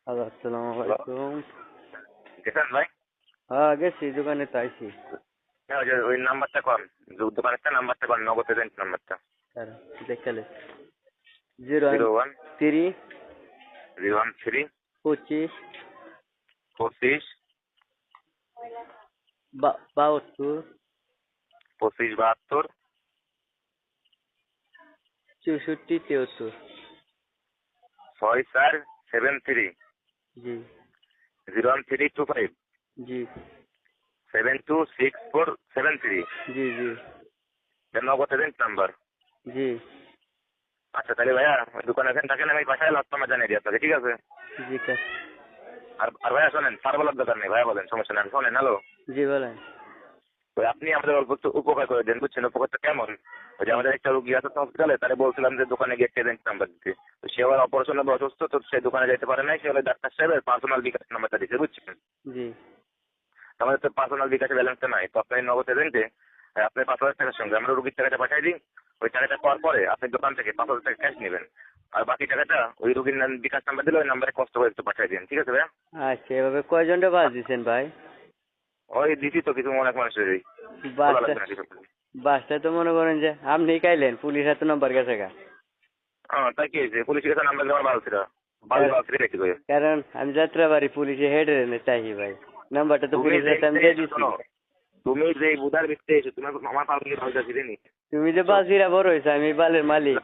Hello, আসসালামু hello, আলাইকুম। গেছেন ভাই? হ্যাঁ, গেছি দোকানে তো আইছি। হ্যাঁ, ওই নাম্বারটা কন, দোকানের নাম্বারটা কন, নগদ এজেন্ট নাম্বারটা। দাঁড়া, দেখালে 01 01 3 013 25 25 72 25 72 64 73। 6473 জি 01325 জি 726473। জি জি নগদ এজেন্ট নাম্বার। জি আচ্ছা তাহলে ভাইয়া ওই দোকানে এখানে থাকেন, আমি বাসায় লাস্ট নাম্বার জানিয়ে দিই আপনাকে, ঠিক আছে? জি আর ভাইয়া শোনেন, সার বলার দরকার নেই, ভাইয়া বলেন, সমস্যা নেই। শোনেন, হ্যালো, জি বলেন। ওই আপনি আমাদের অল্প একটু উপকার করে দেন, বুঝছেন? উপকারটা কেমন? ওই যে আমাদের একটা রুগী আছে হসপিটালে, তারে বলছিলাম যে দোকানে গিয়ে এজেন্ট নাম্বার দিতে। তো সে আবার অপারেশনে অসুস্থ, তো সে দোকানে যেতে পারে নাই। সে হলে ডাক্তার সাহেবের পার্সোনাল বিকাশ নাম্বারটা দিচ্ছে, বুঝছেন? জি আমাদের তো পার্সোনাল বিকাশে ব্যালেন্সটা নাই, তো আপনি নগদ এজেন্টে আপনি 5,000 টাকার সঙ্গে আমরা রুগীর টাকাটা পাঠিয়ে দিই। ওই টাকাটা পাওয়ার পরে আপনি দোকান থেকে 5,000 টাকা ক্যাশ নেবেন, আর বাকি টাকাটা ওই রুগীর বিকাশ নাম্বার দিলে ওই নাম্বারে কষ্ট করে একটু পাঠিয়ে দিন, ঠিক আছে ভাইয়া? আচ্ছা, এভাবে কয়জনটা বাস দিচ্ছেন ভাই? ওই দিছি তো কিছু, অনেক মানুষেরই বলা বাসটা লাগবে না কিছু। বাসটা তো মনে করেন যে আপনি খাইলেন, পুলিশ এত নম্বর গেছে গা। হ্যাঁ, তাই কি হয়েছে? পুলিশের কাছে নাম্বার দেওয়ার ভালো ছিল, ভালো ভালো ছিল একটু করে। কারণ আমি যাত্রাবাড়ি পুলিশে হেডে চাই ভাই, নাম্বারটা তো তুমি পুলিশের যে হাতে আমি নিতে দিয়ে এসো, দিচ্ছি। শোনো, তুমি যে বুধার ভিত্তে এসো, তোমার আমার পাবলিক ভালো ছিলেনি। তুমি যে বাসিরা বড় হয়েছে, আমি বালের মালিক।